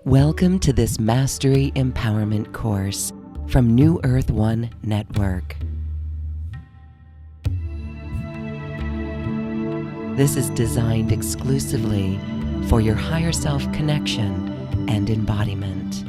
Welcome to this Mastery Empowerment course from New Earth One Network. This is designed exclusively for your higher self connection and embodiment.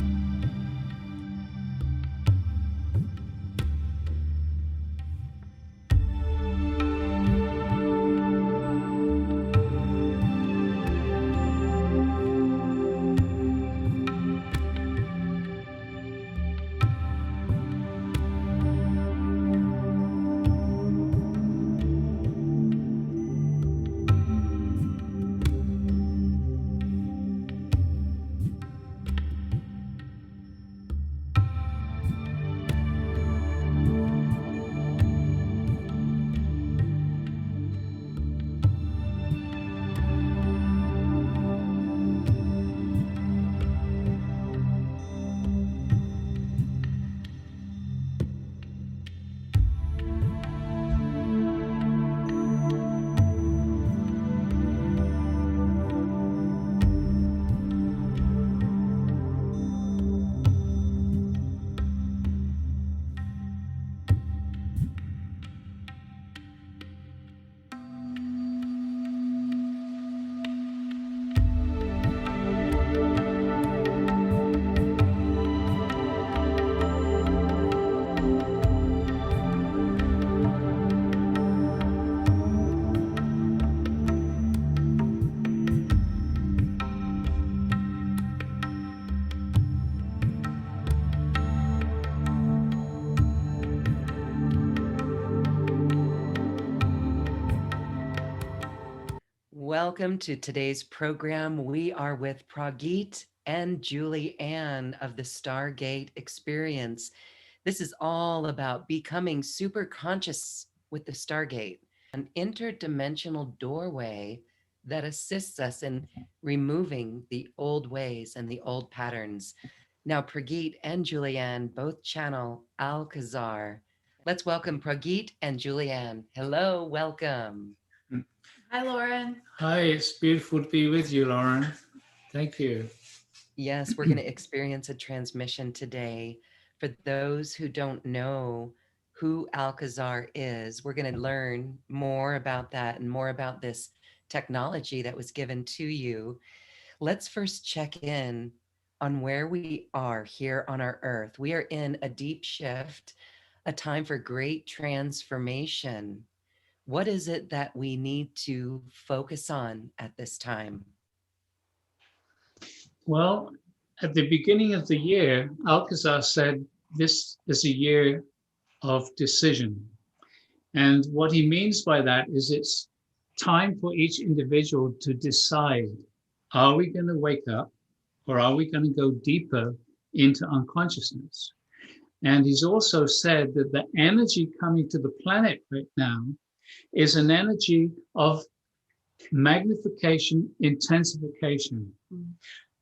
Welcome to today's program. We are with Prageet and Julieanne of the Stargate Experience. This is all about becoming super conscious with the Stargate, an interdimensional doorway that assists us in removing the old ways and the old patterns. Now, Prageet and Julieanne both channel Alcazar. Let's welcome Prageet and Julieanne. Hello, welcome. Hi, Lauren. Hi, it's beautiful to be with you, Lauren. Thank you. Yes, we're going to experience a transmission today. For those who don't know who Alcazar is, we're going to learn more about that and more about this technology that was given to you. Let's first check in on where we are here on our earth. We are in a deep shift, a time for great transformation. What is it that we need to focus on at this time? Well, at the beginning of the year, Alcazar said this is a year of decision. And what he means by that is it's time for each individual to decide, are we going to wake up or are we going to go deeper into unconsciousness? And he's also said that the energy coming to the planet right now is an energy of magnification, intensification.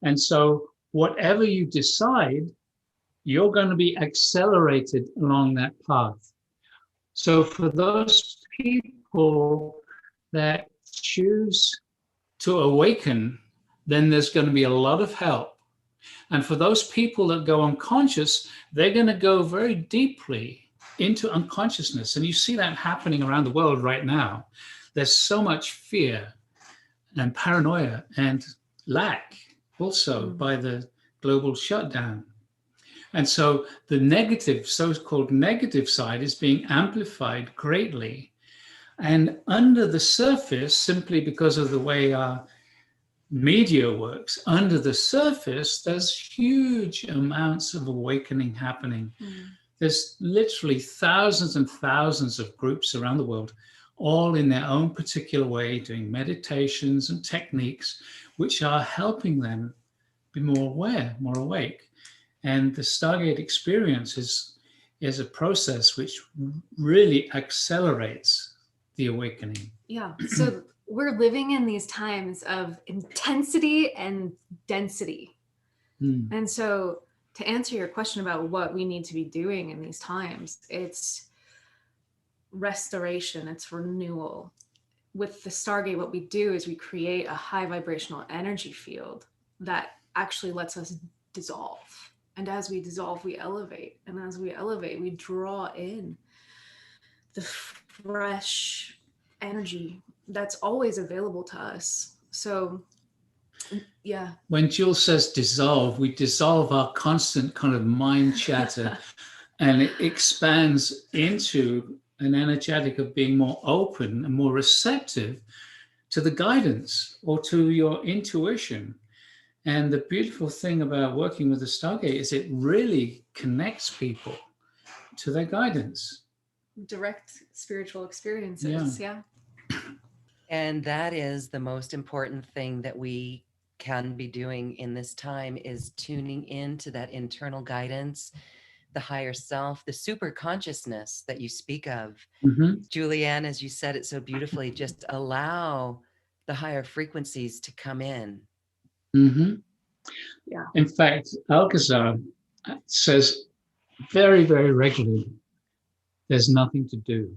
And so whatever you decide, you're going to be accelerated along that path. So for those people that choose to awaken, then there's going to be a lot of help. And for those people that go unconscious, they're going to go very deeply into unconsciousness. And you see that happening around the world right now. There's so much fear and paranoia and lack also by the global shutdown. And so the negative, so-called negative side is being amplified greatly. And under the surface, simply because of the way our media works, under the surface, there's huge amounts of awakening happening. There's literally thousands and thousands of groups around the world, all in their own particular way, doing meditations and techniques, which are helping them be more aware, more awake. And the Stargate Experience is a process which really accelerates the awakening. Yeah. So we're living in these times of intensity and density. And so to answer your question about what we need to be doing in these times, it's restoration, it's renewal. With the Stargate, what we do is we create a high vibrational energy field that actually lets us dissolve. And as we dissolve, we elevate. And as we elevate, we draw in the fresh energy that's always available to us. So, yeah. When Jules says dissolve, we dissolve our constant kind of mind chatter and it expands into an energetic of being more open and more receptive to the guidance or to your intuition. And the beautiful thing about working with the Stargate is it really connects people to their guidance. Direct spiritual experiences. Yeah. And that is the most important thing that we can be doing in this time, is tuning into that internal guidance, the higher self, the super consciousness that you speak of. Julieanne, as you said it so beautifully, just allow the higher frequencies to come in. Yeah. In fact, Alcazar says very, very regularly, there's nothing to do.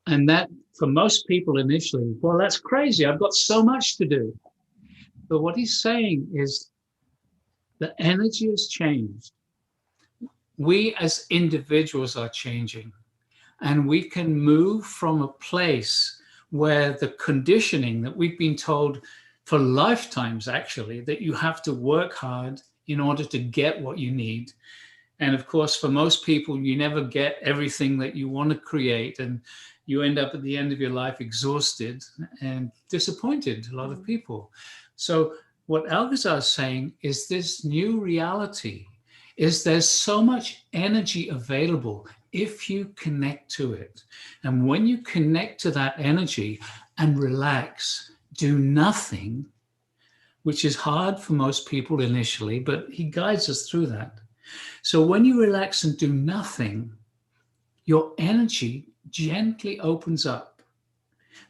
And that, for most people initially, well, that's crazy. I've got so much to do. But what he's saying is the energy has changed. We as individuals are changing. And we can move from a place where the conditioning that we've been told for lifetimes, actually, that you have to work hard in order to get what you need. And of course, for most people, you never get everything that you want to create. And you end up at the end of your life exhausted and disappointed, a lot of people. So what Alcazar is saying is this new reality is there's so much energy available if you connect to it. And when you connect to that energy and relax, do nothing, which is hard for most people initially, but he guides us through that. So when you relax and do nothing, your energy gently opens up.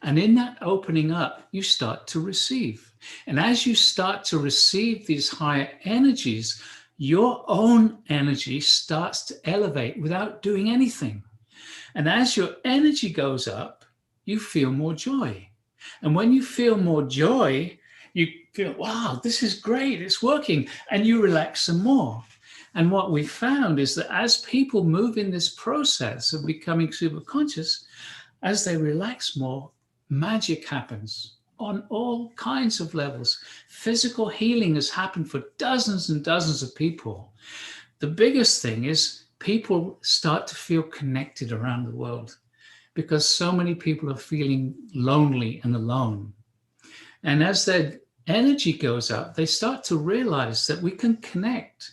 And in that opening up, you start to receive. And as you start to receive these higher energies, your own energy starts to elevate without doing anything. And as your energy goes up, you feel more joy. And when you feel more joy, you feel, wow, this is great, it's working. And you relax some more. And what we found is that as people move in this process of becoming super conscious, as they relax more, magic happens on all kinds of levels. Physical healing has happened for dozens and dozens of people. The biggest thing is people start to feel connected around the world because so many people are feeling lonely and alone. And as their energy goes up, they start to realize that we can connect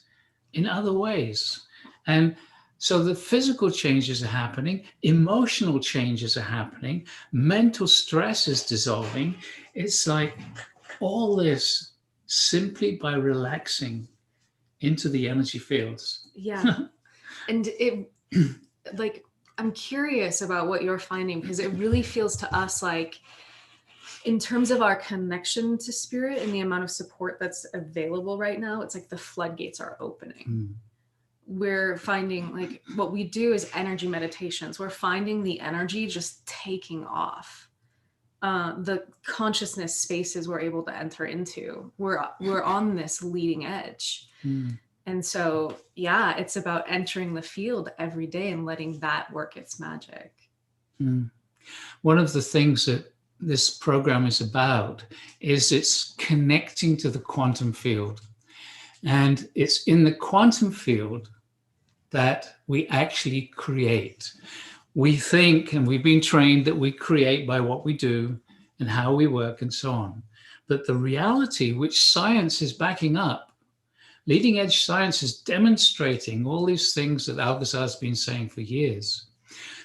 in other ways. And so the physical changes are happening, emotional changes are happening, mental stress is dissolving. It's like all this simply by relaxing into the energy fields. Yeah. And it, like, I'm curious about what you're finding, because it really feels to us like, in terms of our connection to spirit and the amount of support that's available right now, it's like the floodgates are opening. We're finding, like, what we do is energy meditations. We're finding the energy just taking off. The consciousness spaces we're able to enter into. We're on this leading edge. And so, yeah, it's about entering the field every day and letting that work its magic. One of the things that this program is about is it's connecting to the quantum field. And it's in the quantum field that we actually create. We think, and we've been trained that we create by what we do and how we work and so on. But the reality, which science is backing up, leading edge science is demonstrating all these things that Alcazar has been saying for years.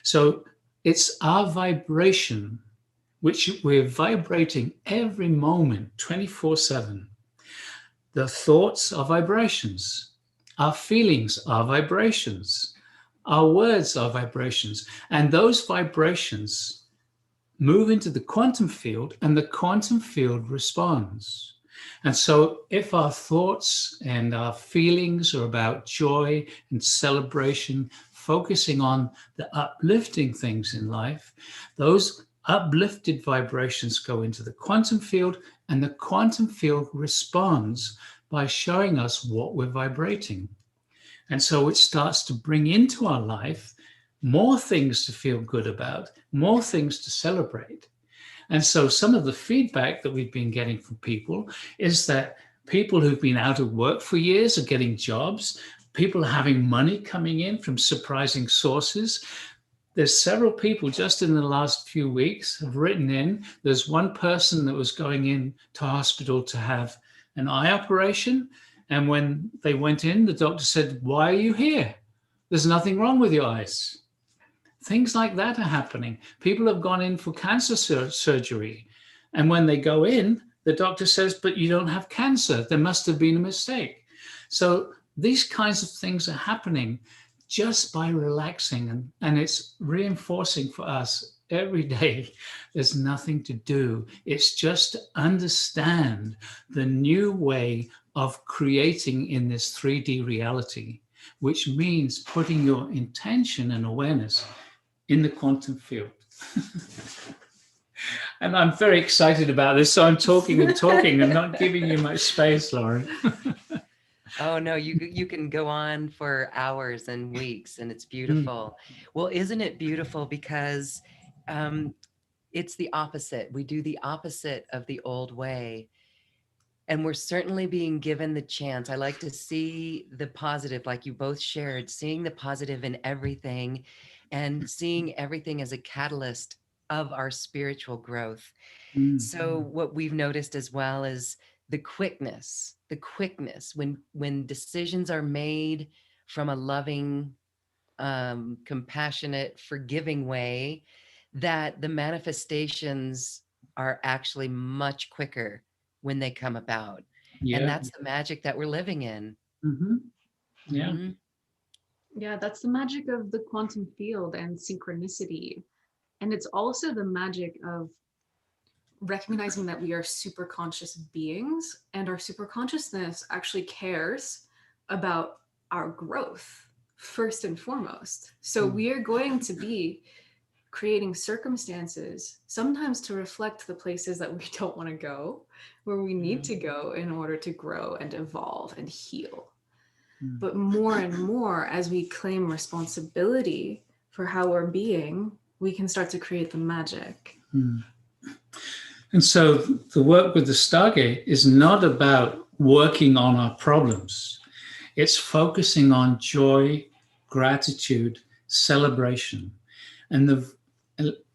So it's our vibration, which we're vibrating every moment, 24/7. The thoughts are vibrations. Our feelings are vibrations. Our words are vibrations. And those vibrations move into the quantum field, and the quantum field responds. And so if our thoughts and our feelings are about joy and celebration, focusing on the uplifting things in life, those uplifted vibrations go into the quantum field, and the quantum field responds by showing us what we're vibrating. And so it starts to bring into our life more things to feel good about, more things to celebrate. And so some of the feedback that we've been getting from people is that people who've been out of work for years are getting jobs. People are having money coming in from surprising sources. There's several people just in the last few weeks have written in. There's one person that was going in to hospital to have an eye operation. And when they went in, the doctor said, "Why are you here? There's nothing wrong with your eyes." Things like that are happening. People have gone in for cancer surgery. And when they go in, the doctor says, "But you don't have cancer. There must have been a mistake." So these kinds of things are happening just by relaxing. And it's reinforcing for us every day. There's nothing to do. It's just to understand the new way of creating in this 3D reality, which means putting your intention and awareness in the quantum field. And I'm very excited about this. So I'm talking and talking and not giving you much space, Lauren. Oh no, you can go on for hours and weeks, and it's beautiful. Well, isn't it beautiful? Because it's the opposite. We do the opposite of the old way. And we're certainly being given the chance. I like to see the positive, like you both shared, seeing the positive in everything and seeing everything as a catalyst of our spiritual growth. So what we've noticed as well is the quickness when decisions are made from a loving, compassionate, forgiving way, that the manifestations are actually much quicker when they come about. Yeah. And that's the magic that we're living in. Yeah. Yeah, that's the magic of the quantum field and synchronicity. And it's also the magic of recognizing that we are super conscious beings, and our super consciousness actually cares about our growth first and foremost. So we are going to be creating circumstances sometimes to reflect the places that we don't want to go, where we need to go in order to grow and evolve and heal. But more and more, as we claim responsibility for how we're being, we can start to create the magic. And so the work with the Stargate is not about working on our problems. It's focusing on joy, gratitude, celebration. And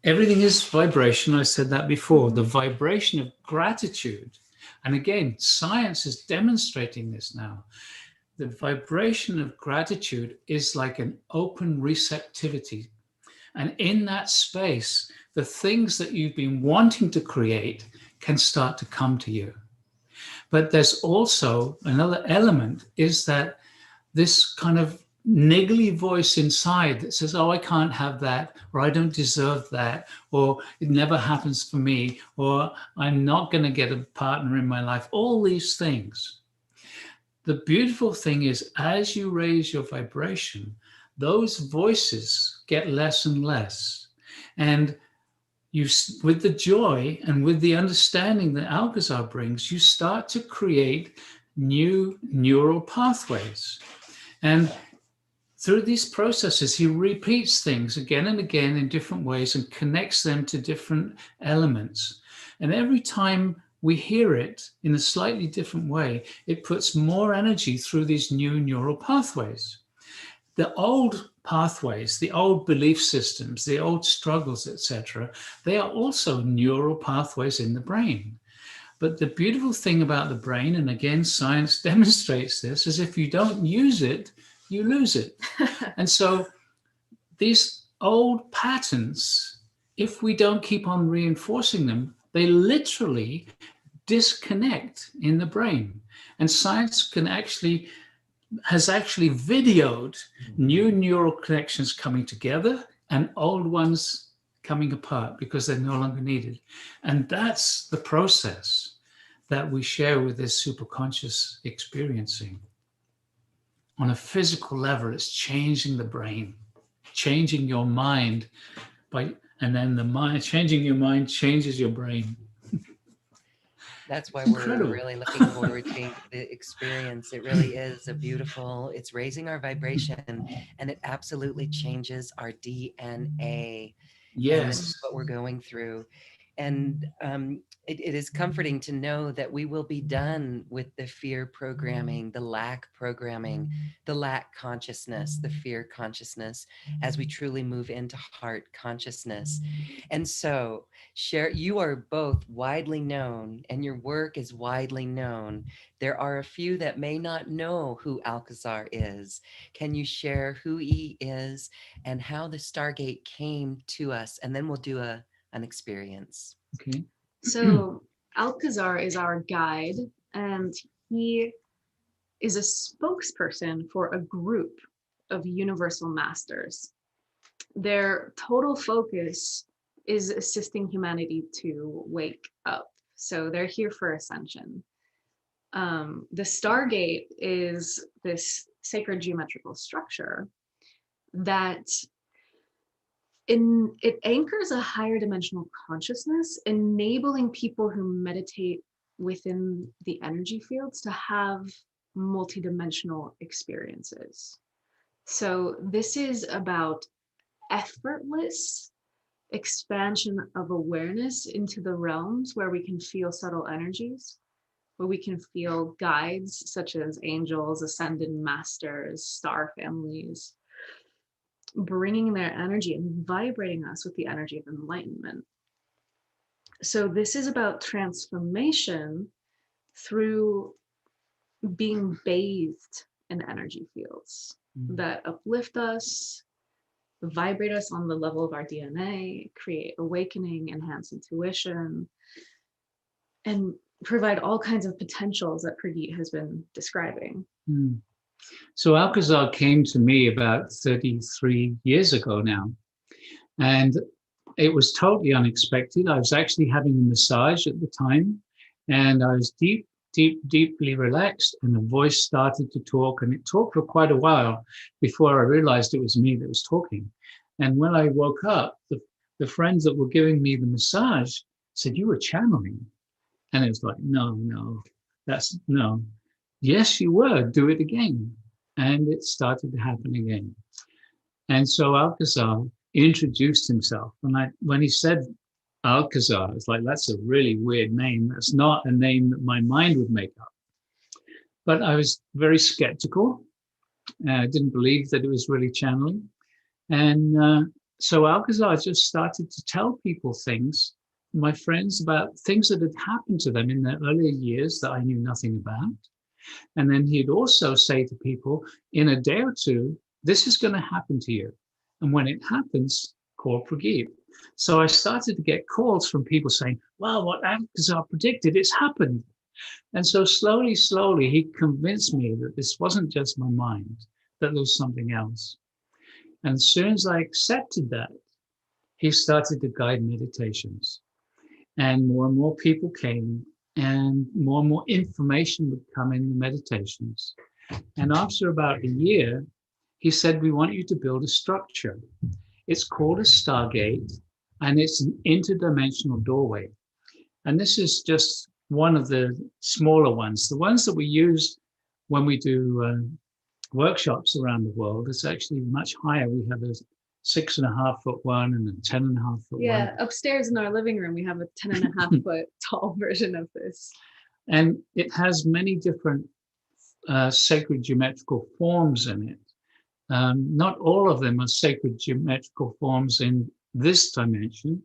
everything is vibration. I said that before. The vibration of gratitude. And again, science is demonstrating this now. The vibration of gratitude is like an open receptivity. And in that space, the things that you've been wanting to create can start to come to you. But there's also another element, is that this kind of niggly voice inside that says, "Oh, I can't have that," or "I don't deserve that," or "it never happens for me," or "I'm not going to get a partner in my life." All these things. The beautiful thing is, as you raise your vibration, those voices get less and less. And you, with the joy and with the understanding that Alcazar brings, you start to create new neural pathways. And through these processes, he repeats things again and again in different ways and connects them to different elements. And every time we hear it in a slightly different way, it puts more energy through these new neural pathways. The old pathways, the old belief systems, the old struggles, etc., they are also neural pathways in the brain. But the beautiful thing about the brain, and again, science demonstrates this, is if you don't use it, you lose it. And so these old patterns, if we don't keep on reinforcing them, they literally disconnect in the brain. And science has actually videoed new neural connections coming together and old ones coming apart because they're no longer needed. And that's the process that we share with this superconscious experiencing. On a physical level, it's changing the brain, changing your mind, and then changing your mind changes your brain. That's why we're Incredible. really looking forward to the experience. It really is a beautiful, it's raising our vibration, and it absolutely changes our DNA. And this is Yes. what we're going through. And it is comforting to know that we will be done with the fear programming, the lack programming, the lack consciousness, the fear consciousness, as we truly move into heart consciousness. And so, share, you are both widely known, and your work is widely known. There are a few that may not know who Alcazar is. Can you share who he is and how the Stargate came to us? And then we'll do an experience. Okay. So Alcazar is our guide, and he is a spokesperson for a group of universal masters. Their total focus is assisting humanity to wake up. So they're here for ascension. The Stargate is this sacred geometrical structure that it anchors a higher dimensional consciousness, enabling people who meditate within the energy fields to have multidimensional experiences. So this is about effortless expansion of awareness into the realms where we can feel subtle energies, where we can feel guides such as angels, ascended masters, star families, bringing their energy and vibrating us with the energy of enlightenment. So this is about transformation through being bathed in energy fields that uplift us, vibrate us on the level of our DNA, create awakening, enhance intuition, and provide all kinds of potentials that Prageet has been describing. So Alcazar came to me about 33 years ago now, and it was totally unexpected. I was actually having a massage at the time, and I was deeply relaxed, and the voice started to talk, and it talked for quite a while before I realized it was me that was talking. And when I woke up, the friends that were giving me the massage said, "You were channeling." And it was like, no, that's no. Yes, you were, do it again. And it started to happen again. And so Alcazar introduced himself. When he said Alcazar, it's like, that's a really weird name. That's not a name that my mind would make up. But I was very skeptical. I didn't believe that it was really channeling. And so Alcazar just started to tell people things, my friends, about things that had happened to them in their earlier years that I knew nothing about. And then he'd also say to people, in a day or two, this is going to happen to you. And when it happens, call Prageet. So I started to get calls from people saying, wow, what Alcazar predicted, it's happened. And so slowly, he convinced me that this wasn't just my mind, that there was something else. And as soon as I accepted that, he started to guide meditations. And more people came, and more information would come in the meditations. And after about a year, he said, we want you to build a structure. It's called a Stargate, and it's an interdimensional doorway. And this is just one of the smaller ones. The ones that we use when we do workshops around the world is actually much higher. We have a 6.5 foot one and a 10.5 foot one. Yeah, upstairs in our living room, we have a 10.5 foot tall version of this. And it has many different sacred geometrical forms in it. Not all of them are sacred geometrical forms in this dimension.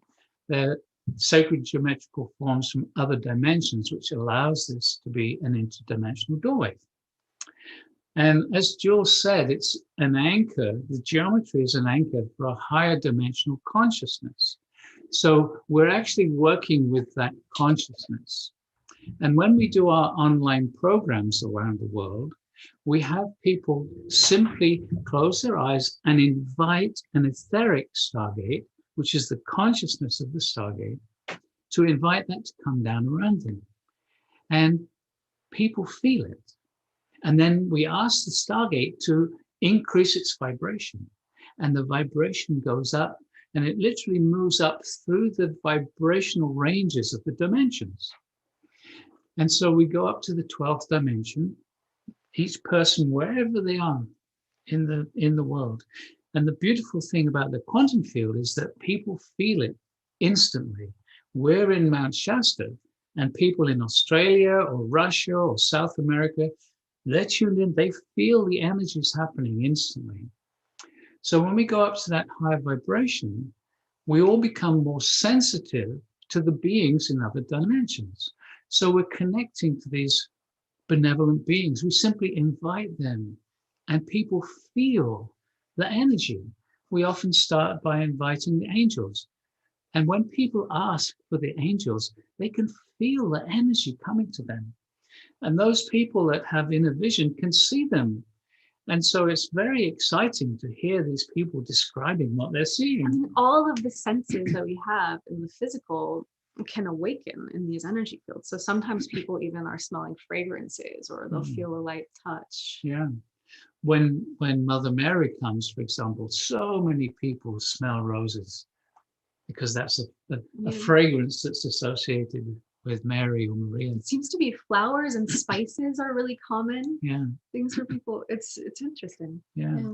They're sacred geometrical forms from other dimensions, which allows this to be an interdimensional doorway. And as Jules said, it's an anchor. The geometry is an anchor for a higher dimensional consciousness. So we're actually working with that consciousness. And when we do our online programs around the world, we have people simply close their eyes and invite an etheric Stargate, which is the consciousness of the Stargate, to invite that to come down around them. And people feel it. And then we ask the Stargate to increase its vibration. And the vibration goes up, and it literally moves up through the vibrational ranges of the dimensions. And so we go up to the 12th dimension, each person wherever they are in the world. And the beautiful thing about the quantum field is that people feel it instantly. We're in Mount Shasta, and people in Australia or Russia or South America, they're tuned in, they feel the energies happening instantly. So when we go up to that higher vibration, we all become more sensitive to the beings in other dimensions. So we're connecting to these benevolent beings. We simply invite them, and people feel the energy. We often start by inviting the angels. And when people ask for the angels, they can feel the energy coming to them. And those people that have inner vision can see them. And so it's very exciting to hear these people describing what they're seeing. I mean, all of the senses that we have in the physical can awaken in these energy fields. So sometimes people even are smelling fragrances, or they'll feel a light touch. Yeah. When Mother Mary comes, for example, so many people smell roses because that's a fragrance that's associated with Mary or Maria. It seems to be flowers and spices are really common. Yeah. Things for people. It's interesting. Yeah.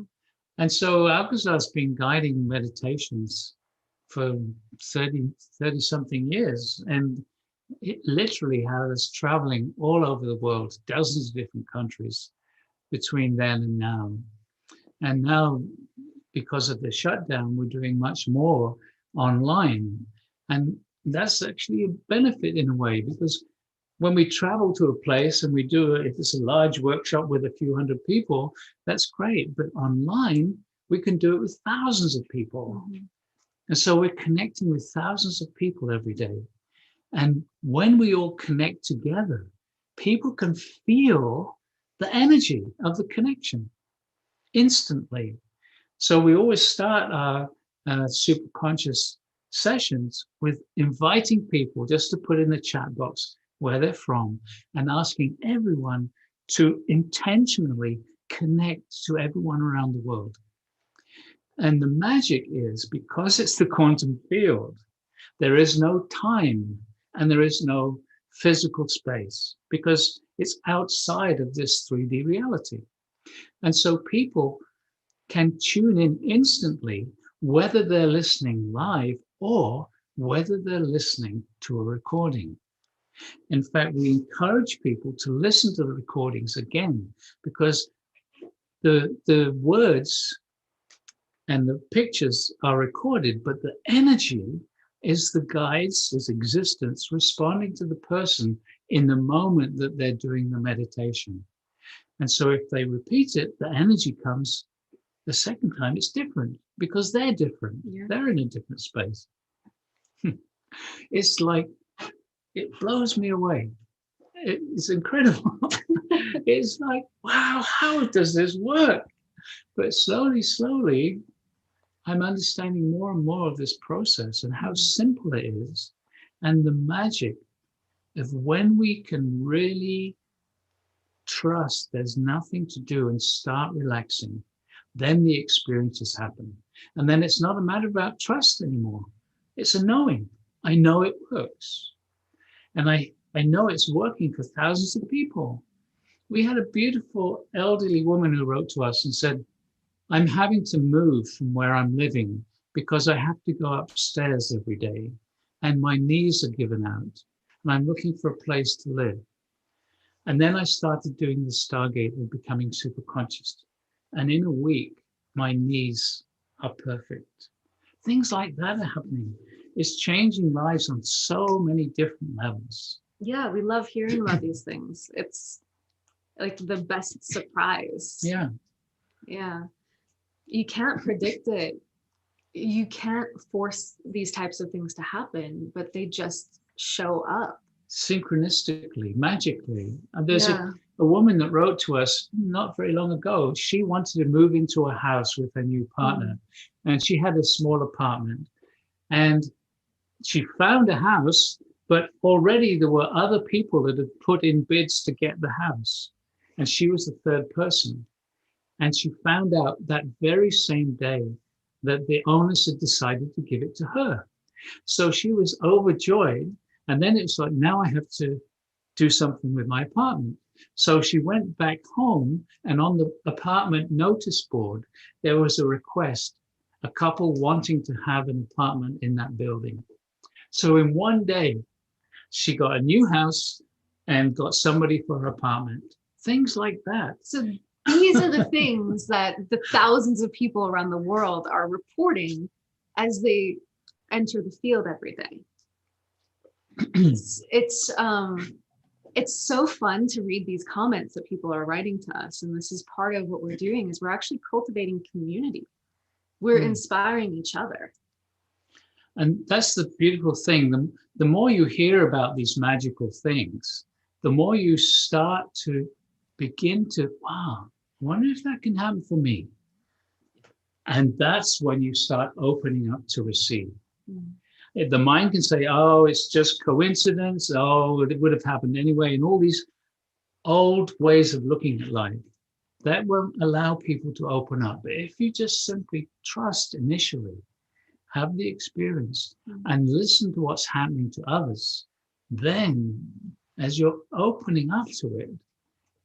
And so Alcazar's been guiding meditations for 30 something years, and it literally has us traveling all over the world, dozens of different countries between then and now. And now, because of the shutdown, we're doing much more online. And that's actually a benefit in a way, because when we travel to a place and we do if it's a large workshop with a few hundred people, that's great. But online, we can do it with thousands of people. Mm-hmm. And so we're connecting with thousands of people every day. And when we all connect together, people can feel the energy of the connection instantly. So we always start our SuperConscious sessions with inviting people just to put in the chat box where they're from and asking everyone to intentionally connect to everyone around the world. And the magic is, because it's the quantum field, there is no time and there is no physical space, because it's outside of this 3D reality. And so people can tune in instantly, whether they're listening live or whether they're listening to a recording. In fact, we encourage people to listen to the recordings again, because the words and the pictures are recorded, but the energy is the guides, is existence responding to the person in the moment that they're doing the meditation. And so if they repeat it, the energy comes the second time, it's different because they're different. Yeah. They're in a different space. It's like, it blows me away. It's incredible. It's like, wow, how does this work? But slowly, I'm understanding more and more of this process and how simple it is, and the magic of when we can really trust there's nothing to do and start relaxing, then the experiences happen. And then it's not a matter about trust anymore. It's a knowing. I know it works. And I know it's working for thousands of people. We had a beautiful elderly woman who wrote to us and said, I'm having to move from where I'm living because I have to go upstairs every day and my knees are given out and I'm looking for a place to live. And then I started doing the Stargate and becoming super conscious. And in a week, my knees are perfect. Things like that are happening. It's changing lives on so many different levels. Yeah, we love hearing about these things. It's like the best surprise. Yeah. Yeah. You can't predict it. You can't force these types of things to happen, but they just show up. Synchronistically, magically. And there's a woman that wrote to us not very long ago. She wanted to move into a house with her new partner, and she had a small apartment. And she found a house, but already there were other people that had put in bids to get the house. And she was the third person. And she found out that very same day that the owners had decided to give it to her. So she was overjoyed. And then it's like, now I have to do something with my apartment. So she went back home, and on the apartment notice board, there was a request, a couple wanting to have an apartment in that building. So in one day, she got a new house and got somebody for her apartment. Things like that. So these are the things that the thousands of people around the world are reporting as they enter the field every day. It's so fun to read these comments that people are writing to us, and this is part of what we're doing, is we're actually cultivating community. We're inspiring each other. And that's the beautiful thing. The more you hear about these magical things, the more you start to begin to, wow, I wonder if that can happen for me. And that's when you start opening up to receive. The mind can say, oh, it's just coincidence. Oh, it would have happened anyway. And all these old ways of looking at life, that won't allow people to open up. But if you just simply trust initially, have the experience, and listen to what's happening to others, then as you're opening up to it,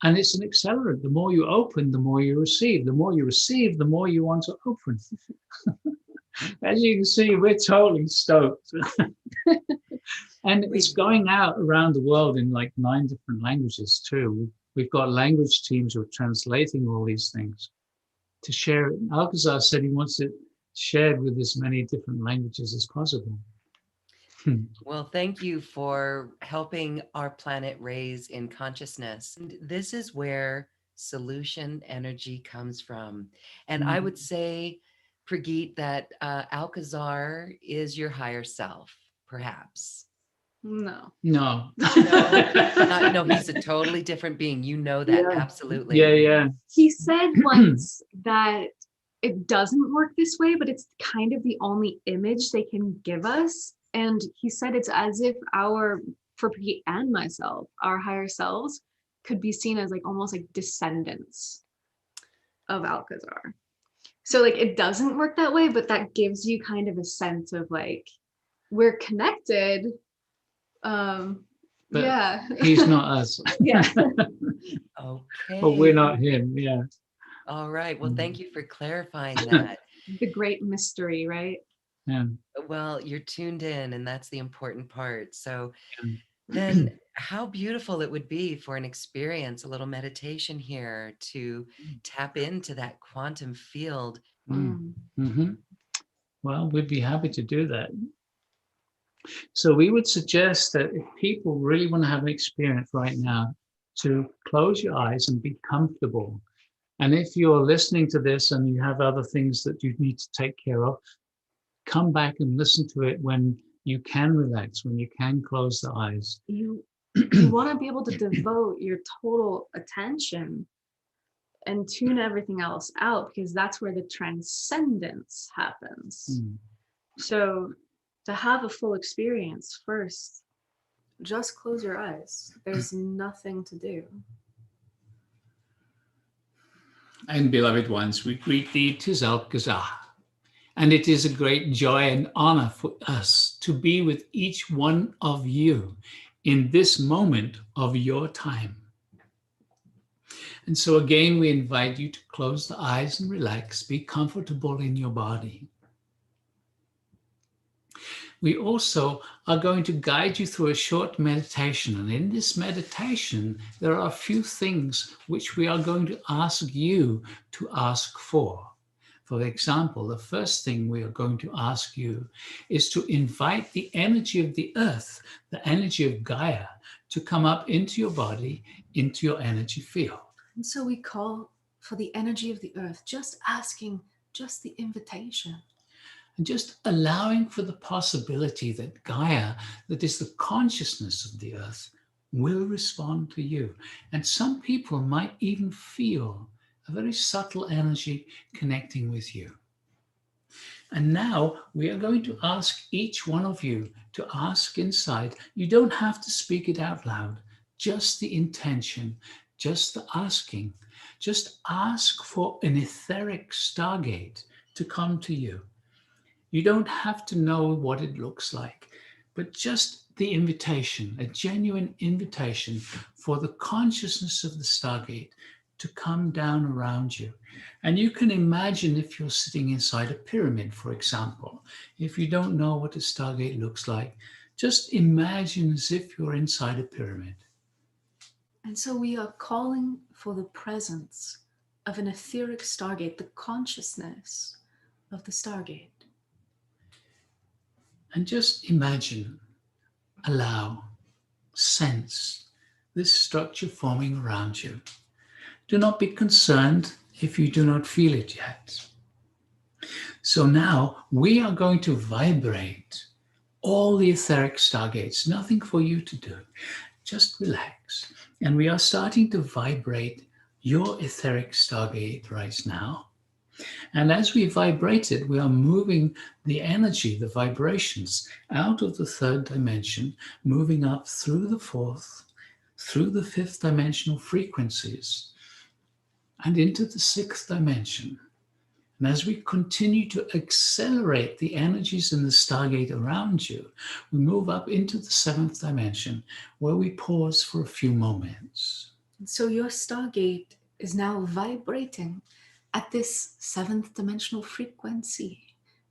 and it's an accelerant, the more you open, the more you receive. The more you receive, the more you want to open. As you can see, we're totally stoked. And it's going out around the world in like 9 different languages too. We've got language teams who are translating all these things to share it. Alcazar said he wants it shared with as many different languages as possible. Well, thank you for helping our planet raise in consciousness. And this is where solution energy comes from. And I would say, Prageet, that Alcazar is your higher self, perhaps. No. No. No, he's a totally different being. You know that, absolutely. Yeah. He said once that it doesn't work this way, but it's kind of the only image they can give us. And he said it's as if for Prageet and myself, our higher selves could be seen as like almost like descendants of Alcazar. So like it doesn't work that way, but that gives you kind of a sense of like we're connected. But yeah. He's not us. Yeah. Okay. But we're not him. Yeah. All right. Well, thank you for clarifying that. The great mystery, right? Yeah. Well, you're tuned in, and that's the important part. So then how beautiful it would be for an experience, a little meditation here to tap into that quantum field. Well, we'd be happy to do that. So we would suggest that if people really want to have an experience right now, to close your eyes and be comfortable. And if you're listening to this and you have other things that you need to take care of, come back and listen to it when you can relax, when you can close the eyes. You want to be able to devote your total attention and tune everything else out, because that's where the transcendence happens. So to have a full experience, first, just close your eyes. There's nothing to do. And beloved ones, we greet thee, 'tis Alcazar. And it is a great joy and honor for us to be with each one of you in this moment of your time. And so again, we invite you to close the eyes and relax, be comfortable in your body. We also are going to guide you through a short meditation. And in this meditation, there are a few things which we are going to ask you to ask for. For example, the first thing we are going to ask you is to invite the energy of the earth, the energy of Gaia, to come up into your body, into your energy field. And so we call for the energy of the earth, just asking, just the invitation. And just allowing for the possibility that Gaia, that is the consciousness of the earth, will respond to you. And some people might even feel a very subtle energy connecting with you. And now we are going to ask each one of you to ask inside. You don't have to speak it out loud, just the intention, just the asking. Just ask for an etheric stargate to come to you. You don't have to know what it looks like, but just the invitation, a genuine invitation for the consciousness of the Stargate to come down around you. And you can imagine if you're sitting inside a pyramid, for example. If you don't know what a Stargate looks like, just imagine as if you're inside a pyramid. And so we are calling for the presence of an etheric Stargate, the consciousness of the Stargate. And just imagine, allow, sense this structure forming around you. Do not be concerned if you do not feel it yet. So now we are going to vibrate all the etheric Stargates, nothing for you to do. Just relax. And we are starting to vibrate your etheric Stargate right now. And as we vibrate it, we are moving the energy, the vibrations out of the third dimension, moving up through the fourth, through the fifth dimensional frequencies, and into the sixth dimension. And as we continue to accelerate the energies in the Stargate around you, we move up into the seventh dimension, where we pause for a few moments. And so your Stargate is now vibrating at this seventh dimensional frequency.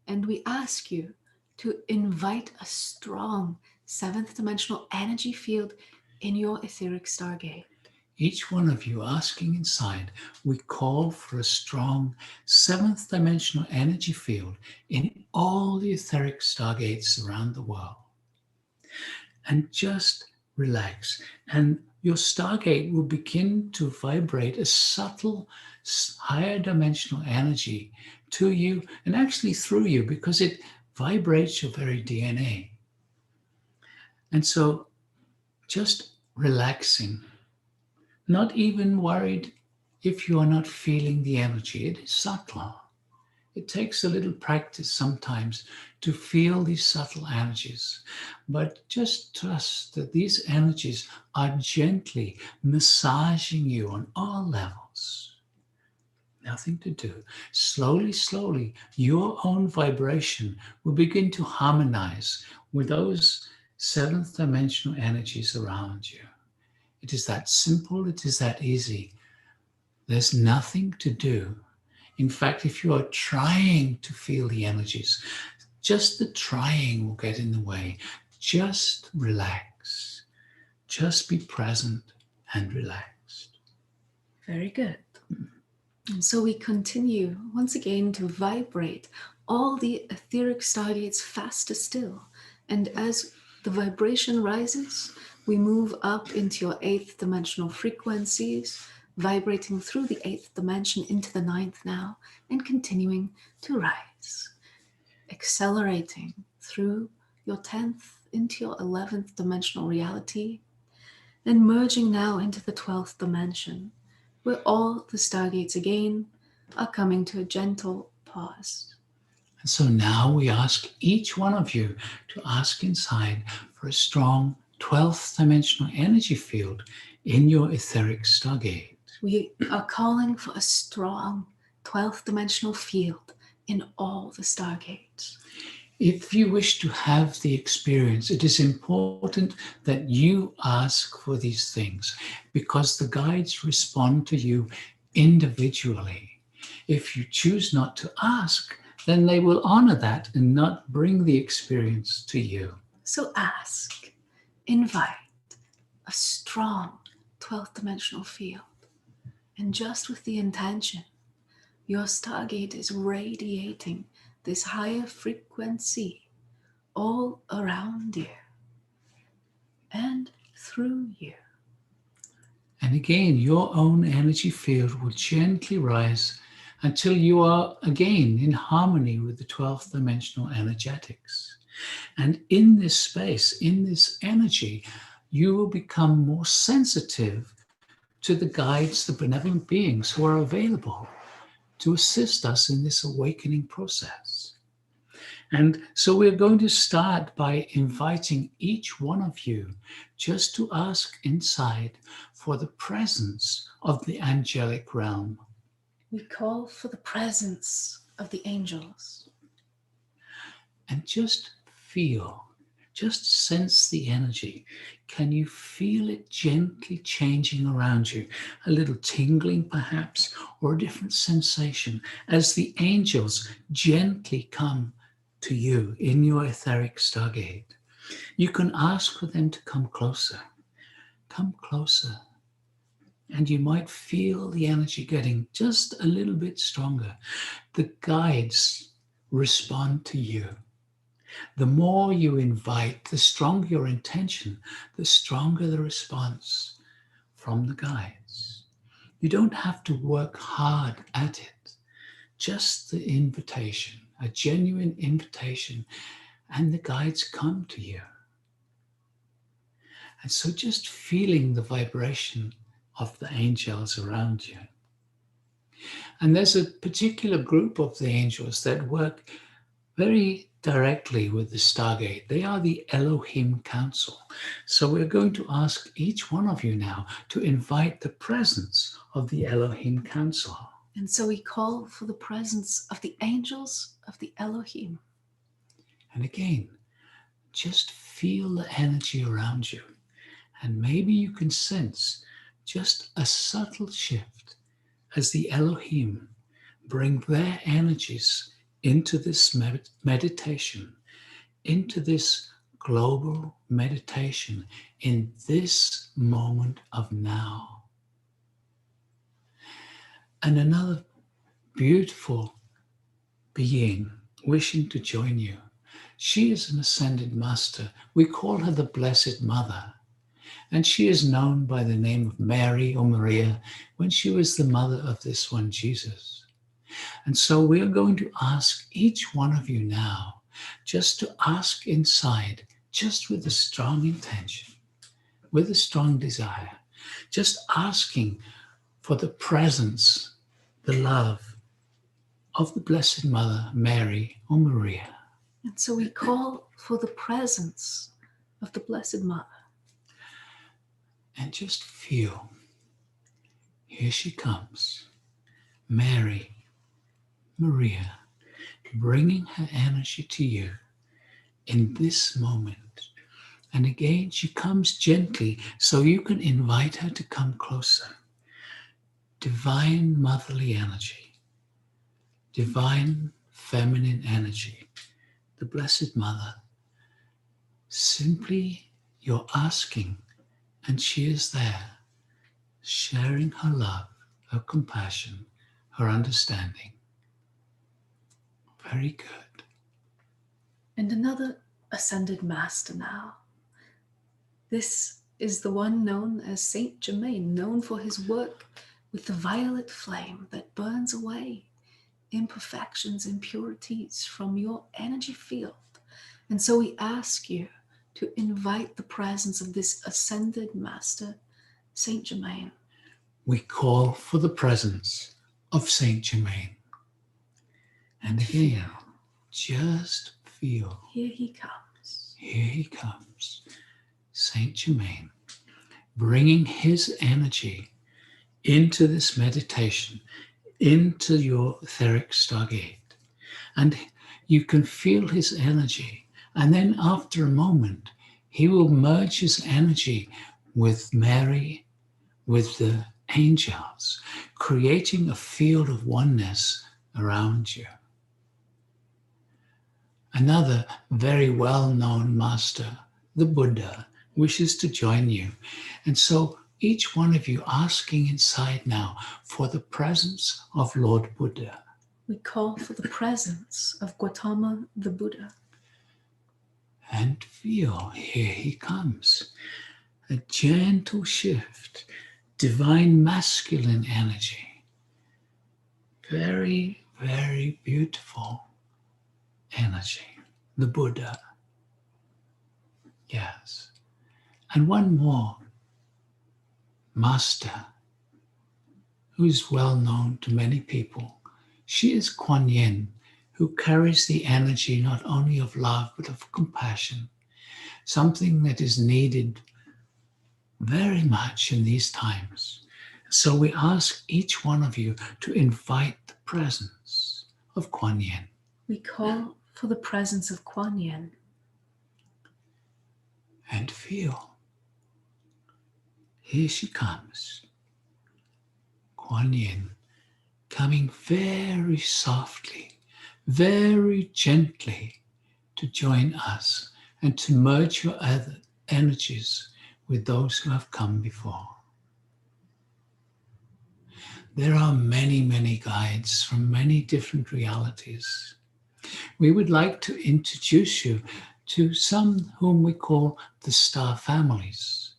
And we ask you to invite a strong seventh dimensional energy field in your etheric Stargate. Each one of you asking inside, we call for a strong seventh dimensional energy field in all the etheric Stargates around the world. And just relax. And your Stargate will begin to vibrate a subtle, higher dimensional energy to you and actually through you, because it vibrates your very DNA. And so just relaxing, not even worried if you are not feeling the energy. It is subtle. It takes a little practice sometimes to feel these subtle energies, but just trust that these energies are gently massaging you on all levels. Nothing to do. Slowly, slowly, your own vibration will begin to harmonize with those seventh dimensional energies around you. It is that simple, it is that easy. There's nothing to do. In fact, if you are trying to feel the energies, just the trying will get in the way. Just relax. Just be present and relaxed. Very good. And so we continue once again to vibrate all the etheric Stargates faster still. And as the vibration rises, we move up into your eighth dimensional frequencies, vibrating through the eighth dimension into the ninth now, and continuing to rise, accelerating through your 10th into your 11th dimensional reality, and merging now into the 12th dimension, where all the Stargates again are coming to a gentle pause. And so now we ask each one of you to ask inside for a strong 12th dimensional energy field in your etheric Stargate. We are calling for a strong 12th dimensional field in all the Stargates. If you wish to have the experience, it is important that you ask for these things, because the guides respond to you individually. If you choose not to ask, then they will honor that and not bring the experience to you. So ask, invite a strong 12th dimensional field. And just with the intention, your Stargate is radiating this higher frequency all around you and through you. And again, your own energy field will gently rise until you are again in harmony with the 12th dimensional energetics. And in this space, in this energy, you will become more sensitive to the guides, the benevolent beings who are available to assist us in this awakening process. And so we're going to start by inviting each one of you just to ask inside for the presence of the angelic realm. We call for the presence of the angels. And just Just sense the energy. Can you feel it gently changing around you? A little tingling perhaps, or a different sensation as the angels gently come to you in your etheric stargate. You can ask for them to come closer. Come closer. And you might feel the energy getting just a little bit stronger. The guides respond to you. The more you invite, the stronger your intention, the stronger the response from the guides. You don't have to work hard at it. Just the invitation, a genuine invitation, and the guides come to you. And so just feeling the vibration of the angels around you. And there's a particular group of the angels that work very directly with the Stargate. They are the Elohim Council. So we're going to ask each one of you now to invite the presence of the Elohim Council. And so we call for the presence of the angels of the Elohim. And again, just feel the energy around you. And maybe you can sense just a subtle shift as the Elohim bring their energies into this meditation, into this global meditation in this moment of now. And another beautiful being wishing to join you. She is an ascended master. We call her the Blessed Mother. And she is known by the name of Mary or Maria when she was the mother of this one, Jesus. And so we are going to ask each one of you now just to ask inside, just with a strong intention, with a strong desire, just asking for the presence, the love of the Blessed Mother, Mary or Maria. And so we call for the presence of the Blessed Mother. And just feel, here she comes, Mary, Maria, bringing her energy to you in this moment. And again, she comes gently so you can invite her to come closer. Divine motherly energy, divine feminine energy, the Blessed Mother. Simply you're asking, and she is there, sharing her love, her compassion, her understanding. Very good. And another ascended master now. This is the one known as Saint Germain, known for his work with the violet flame that burns away imperfections, impurities from your energy field. And so we ask you to invite the presence of this ascended master, Saint Germain. We call for the presence of Saint Germain. And again, just feel. Here he comes. Here he comes. Saint Germain, bringing his energy into this meditation, into your etheric stargate. And you can feel his energy. And then after a moment, he will merge his energy with Mary, with the angels, creating a field of oneness around you. Another very well-known master, the Buddha, wishes to join you. And so each one of you asking inside now for the presence of Lord Buddha. We call for the presence of Gautama the Buddha. And feel, here he comes. A gentle shift, divine masculine energy. Very, very beautiful energy. The Buddha. Yes. And one more master who is well known to many people. She is Kuan Yin, who carries the energy not only of love but of compassion, something that is needed very much in these times. So we ask each one of you to invite the presence of Kuan Yin. We call for the presence of Kuan Yin. And feel, here she comes, Kuan Yin, coming very softly, very gently to join us and to merge your other energies with those who have come before. There are many, many guides from many different realities. We would like to introduce you to some whom we call the star families.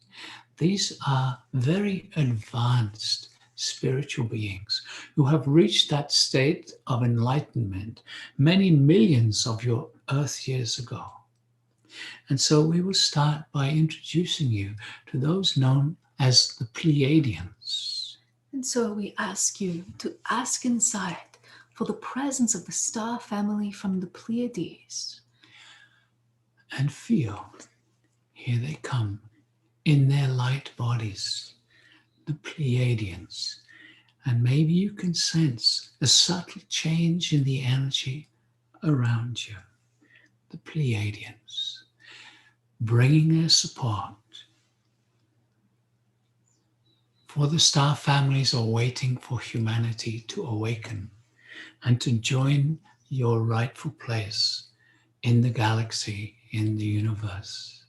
These are very advanced spiritual beings who have reached that state of enlightenment many millions of your Earth years ago. And so we will start by introducing you to those known as the Pleiadians. And so we ask you to ask inside for the presence of the star family from the Pleiades. And feel, here they come in their light bodies, the Pleiadians. And maybe you can sense a subtle change in the energy around you, the Pleiadians, bringing their support. For the star families are waiting for humanity to awaken and to join your rightful place in the galaxy, in the universe.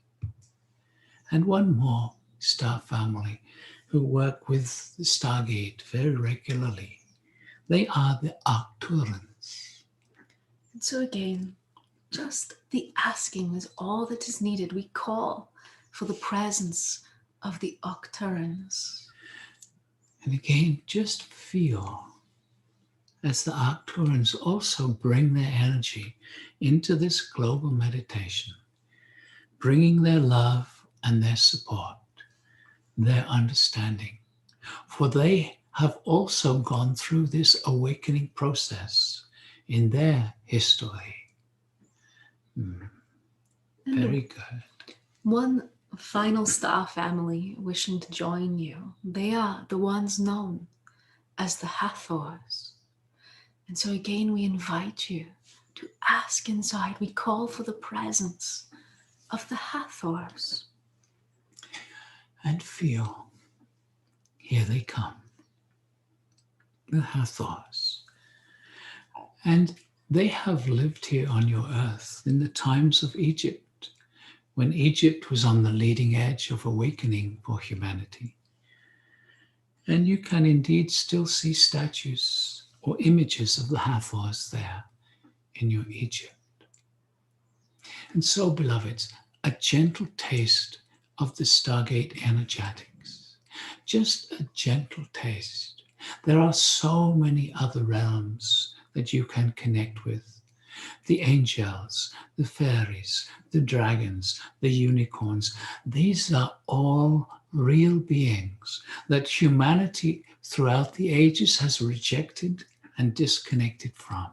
And one more star family who work with the Stargate very regularly. They are the Arcturans. And so again, just the asking is all that is needed. We call for the presence of the Arcturans. And again, just feel as the Arcturans also bring their energy into this global meditation, bringing their love and their support, their understanding. For they have also gone through this awakening process in their history. Very good. One final star family wishing to join you. They are the ones known as the Hathors. And so again, we invite you to ask inside. We call for the presence of the Hathors. And feel, here they come, the Hathors. And they have lived here on your earth in the times of Egypt, when Egypt was on the leading edge of awakening for humanity. And you can indeed still see statues or images of the Hathors there in your Egypt. And so, beloveds, a gentle taste of the Stargate energetics, just a gentle taste. There are so many other realms that you can connect with. The angels, the fairies, the dragons, the unicorns, these are all real beings that humanity throughout the ages has rejected and disconnected from.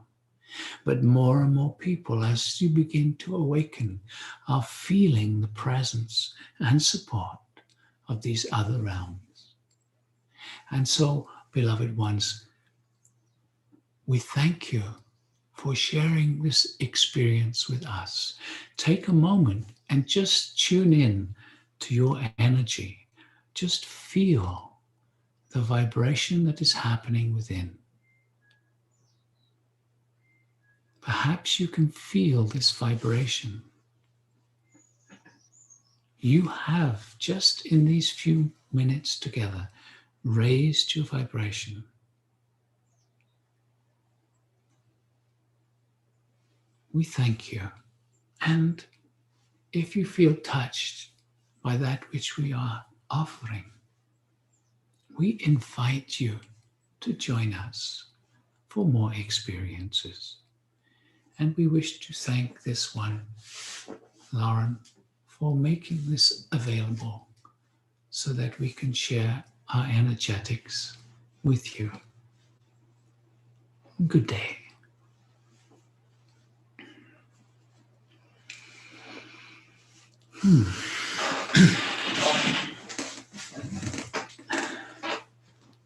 But more and more people, as you begin to awaken, are feeling the presence and support of these other realms. And so, beloved ones, we thank you for sharing this experience with us. Take a moment and just tune in to your energy. Just feel the vibration that is happening within. Perhaps you can feel this vibration. You have, just in these few minutes together, raised your vibration. We thank you. And if you feel touched by that which we are offering, we invite you to join us for more experiences. And we wish to thank this one, Lauren, for making this available so that we can share our energetics with you. Good day.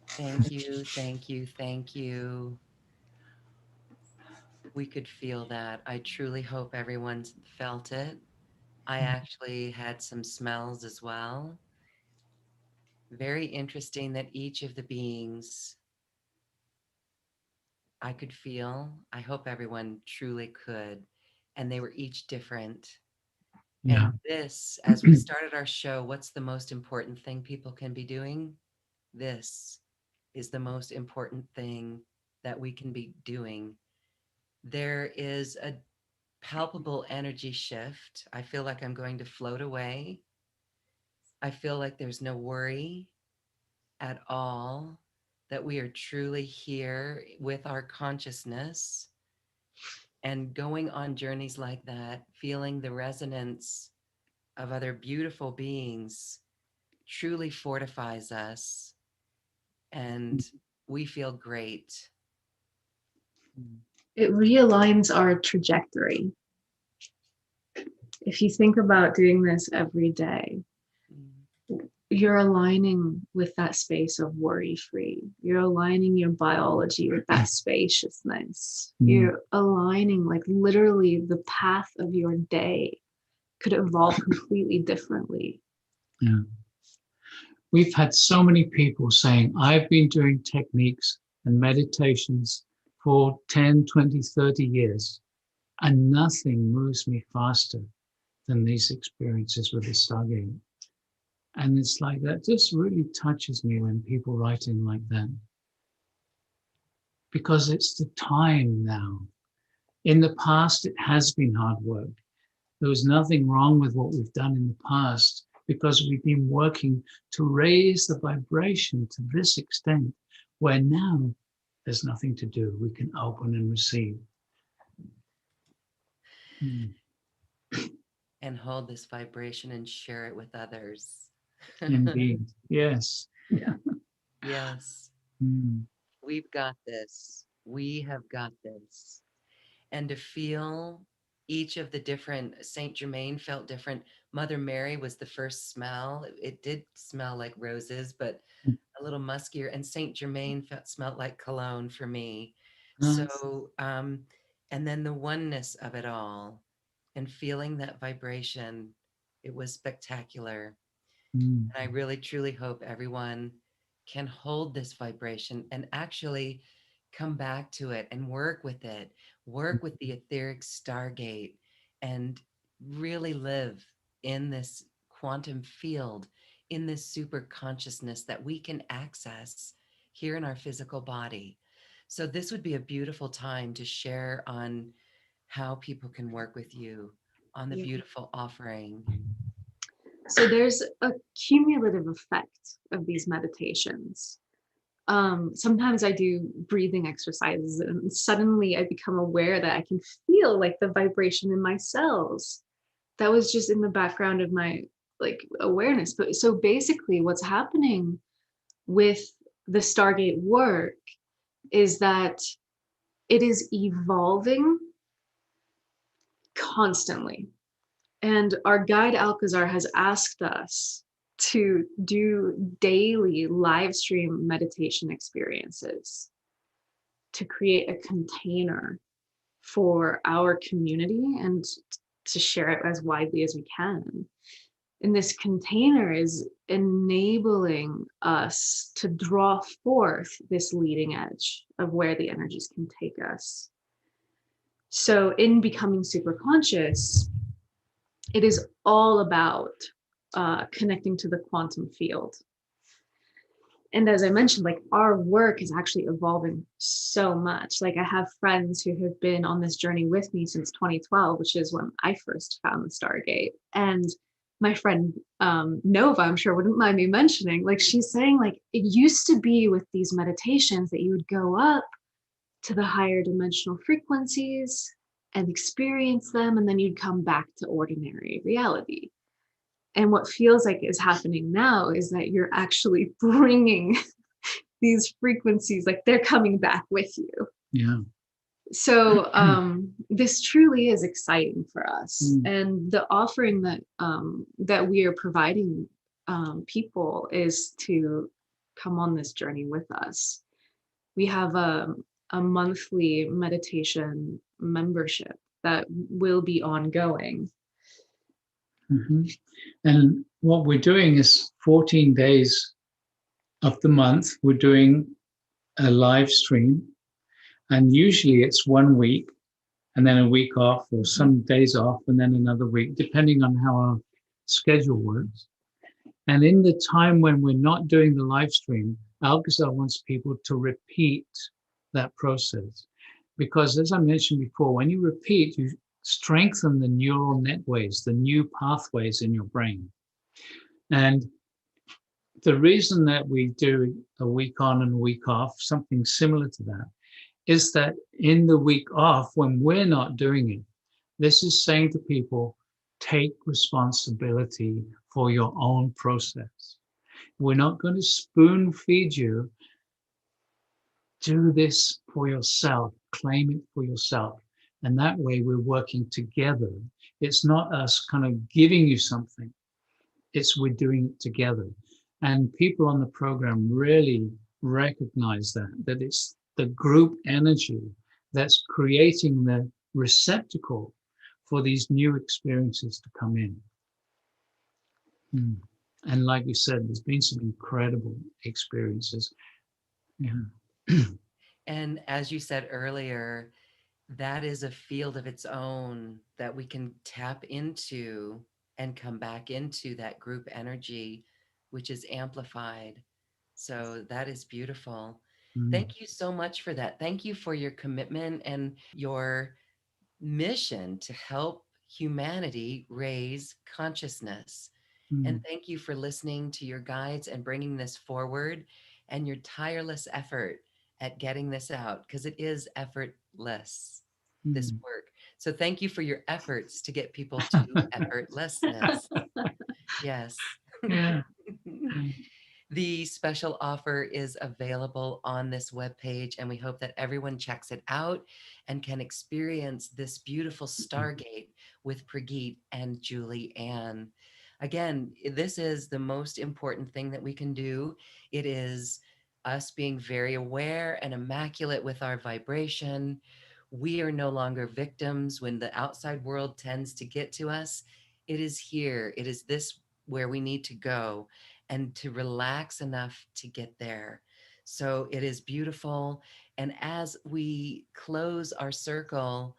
Thank you, thank you, thank you. We could feel that. I truly hope everyone's felt it. I actually had some smells as well. Very interesting that each of the beings I could feel. I hope everyone truly could. And they were each different. Yeah. And this, as we started our show, what's the most important thing people can be doing? This is the most important thing that we can be doing. There is a palpable energy shift. I feel like I'm going to float away. I feel like there's no worry at all, that we are truly here with our consciousness and going on journeys like that, feeling the resonance of other beautiful beings truly fortifies us and we feel great. It realigns our trajectory. If you think about doing this every day, you're aligning with that space of worry free. You're aligning your biology with that spaciousness. You're aligning, like, literally the path of your day could evolve completely differently. Yeah. We've had so many people saying, I've been doing techniques and meditations for 10, 20, 30 years, and nothing moves me faster than these experiences with the Stargate. And it's like, that just really touches me when people write in like that. Because it's the time now. In the past, it has been hard work. There was nothing wrong with what we've done in the past, because we've been working to raise the vibration to this extent, where now there's nothing to do. We can open and receive. And hold this vibration and share it with others. Indeed. Yes. Yeah. Yes. We've got this. We have got this. And to feel each of the different, Saint Germain felt different. Mother Mary was the first smell. It did smell like roses, but a little muskier. And Saint Germain smelled like cologne for me. So, and then the oneness of it all and feeling that vibration, it was spectacular. And I really, truly hope everyone can hold this vibration and actually come back to it and work with it, work with the etheric Stargate, and really live in this quantum field, in this super consciousness that we can access here in our physical body. So, this would be a beautiful time to share on how people can work with you on the beautiful offering. So there's a cumulative effect of these meditations. Sometimes I do breathing exercises and suddenly I become aware that I can feel like the vibration in my cells. That was just in the background of my, like, awareness. But so basically what's happening with the Stargate work is that it is evolving constantly. And our guide Alcazar has asked us to do daily live stream meditation experiences to create a container for our community and to share it as widely as we can. And this container is enabling us to draw forth this leading edge of where the energies can take us. So in becoming super conscious, it is all about connecting to the quantum field. And as I mentioned, like, our work is actually evolving so much. Like, I have friends who have been on this journey with me since 2012, which is when I first found the Stargate. And my friend Nova, I'm sure wouldn't mind me mentioning, like, she's saying, like, it used to be with these meditations that you would go up to the higher dimensional frequencies and experience them, and then you'd come back to ordinary reality. And what feels like is happening now is that you're actually bringing these frequencies, like, they're coming back with you. Yeah. So this truly is exciting for us. And the offering that that we are providing people is to come on this journey with us. We have a monthly meditation membership that will be ongoing. And what we're doing is 14 days of the month, we're doing a live stream. And usually it's 1 week and then a week off, or some days off and then another week, depending on how our schedule works. And in the time when we're not doing the live stream, Alcazar wants people to repeat that process. Because as I mentioned before, when you repeat, you strengthen the neural netways, the new pathways in your brain. And the reason that we do a week on and a week off, something similar to that, is that in the week off, when we're not doing it, this is saying to people, take responsibility for your own process. We're not going to spoon feed you. Do this for yourself, claim it for yourself. And that way we're working together. It's not us kind of giving you something. It's we're doing it together. And people on the program really recognize that it's the group energy that's creating the receptacle for these new experiences to come in. And like you said, there's been some incredible experiences. Yeah. And as you said earlier, that is a field of its own that we can tap into and come back into that group energy, which is amplified. So that is beautiful. Thank you so much for that. Thank you for your commitment and your mission to help humanity raise consciousness. And thank you for listening to your guides and bringing this forward and your tireless effort at getting this out, because it is effortless, this work. So thank you for your efforts to get people to effortlessness. Yes. Yeah. The special offer is available on this webpage, and we hope that everyone checks it out and can experience this beautiful Stargate with Prageet and Julieanne. Again, this is the most important thing that we can do. It is us being very aware and immaculate with our vibration. We are no longer victims when the outside world tends to get to us. It is here. It is this where we need to go and to relax enough to get there. So it is beautiful. And as we close our circle,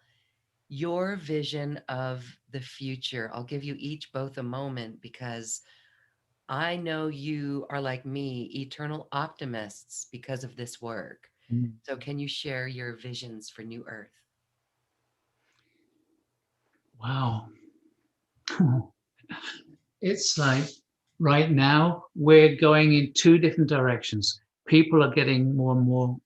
your vision of the future, I'll give you each both a moment, because I know you are like me, eternal optimists because of this work. So can you share your visions for New Earth? Wow. It's like right now we're going in two different directions. People are getting more and more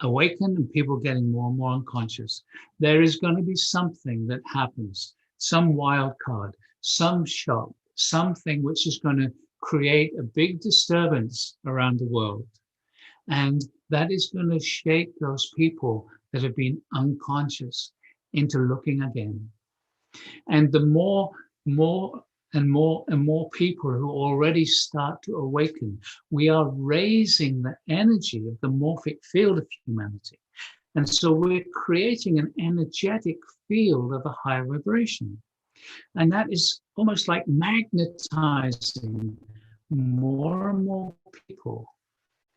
awakened and people getting more and more unconscious. There is going to be something that happens, some wild card, some shock, something which is going to create a big disturbance around the world. And that is going to shake those people that have been unconscious into looking again. And the more and more people who already start to awaken, we are raising the energy of the morphic field of humanity. And so we're creating an energetic field of a higher vibration. And that is almost like magnetizing more and more people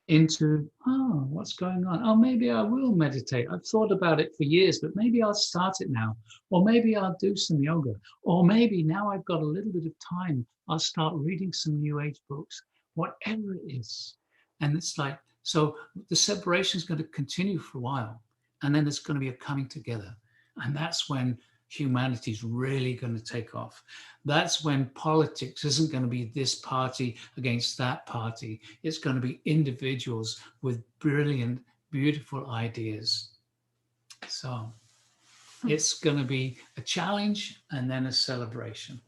into, oh, what's going on? Oh, maybe I will meditate. I've thought about it for years, but maybe I'll start it now. Or maybe I'll do some yoga. Or maybe now I've got a little bit of time, I'll start reading some New Age books, whatever it is. And it's like, so the separation is going to continue for a while. And then there's going to be a coming together. And that's when humanity is really going to take off. That's when politics isn't going to be this party against that party. It's going to be individuals with brilliant, beautiful ideas. So it's going to be a challenge and then a celebration.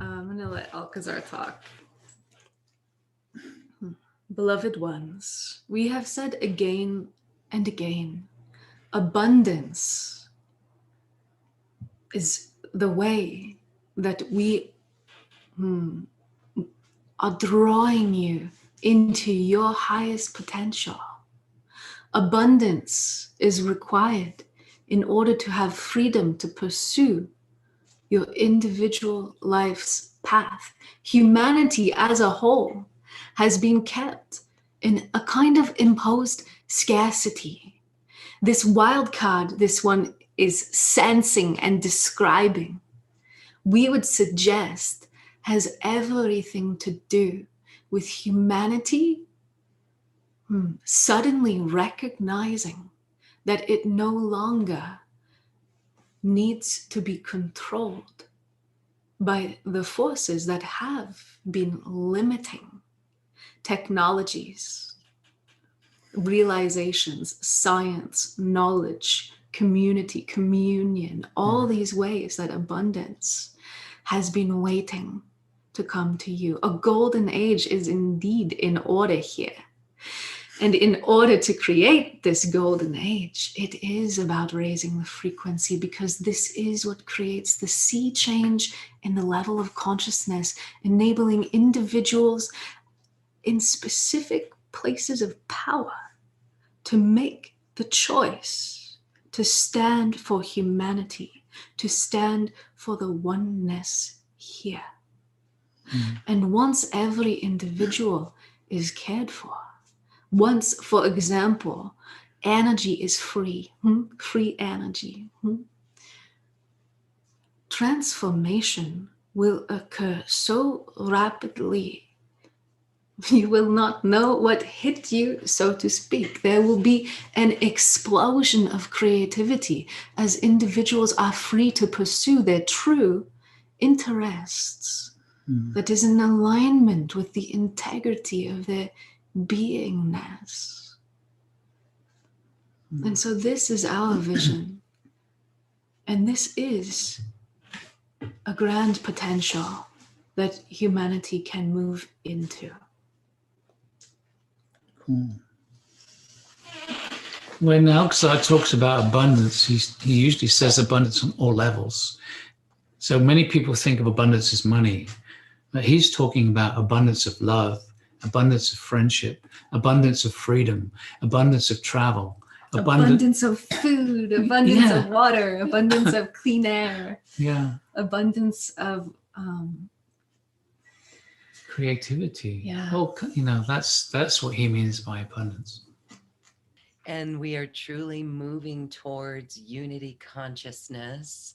I'm going to let Alcazar talk. Beloved ones, we have said again and again, abundance is the way that we are drawing you into your highest potential. Abundance is required in order to have freedom to pursue your individual life's path. Humanity as a whole has been kept in a kind of imposed scarcity. This wild card, this one is sensing and describing, we would suggest has everything to do with humanity suddenly recognizing that it no longer needs to be controlled by the forces that have been limiting technologies, realizations, science, knowledge, community, communion, all these ways that abundance has been waiting to come to you. A golden age is indeed in order here. And in order to create this golden age, it is about raising the frequency, because this is what creates the sea change in the level of consciousness, enabling individuals in specific places of power to make the choice to stand for humanity, to stand for the oneness here. And once every individual is cared for, once, for example, energy is free, free energy, transformation will occur so rapidly, you will not know what hit you, so to speak. There will be an explosion of creativity as individuals are free to pursue their true interests that is in alignment with the integrity of their beingness. And so this is our vision. And this is a grand potential that humanity can move into. When Alcazar talks about abundance, he usually says abundance on all levels. So many people think of abundance as money, but he's talking about abundance of love, abundance of friendship, abundance of freedom, abundance of travel, abundance of food, abundance of water, abundance of clean air, abundance of creativity. Yeah. Oh, that's what he means by abundance. And we are truly moving towards unity consciousness.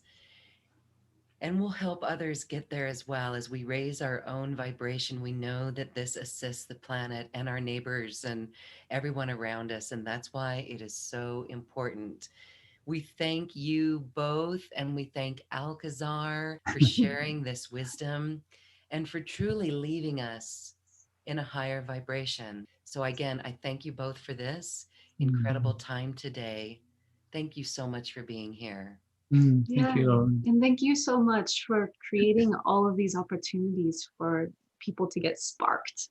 And we'll help others get there as well. As we raise our own vibration, we know that this assists the planet and our neighbors and everyone around us. And that's why it is so important. We thank you both, and we thank Alcazar for sharing this wisdom and for truly leaving us in a higher vibration. So again, I thank you both for this incredible time today. Thank you so much for being here. Thank you, Lauren. And thank you so much for creating all of these opportunities for people to get sparked.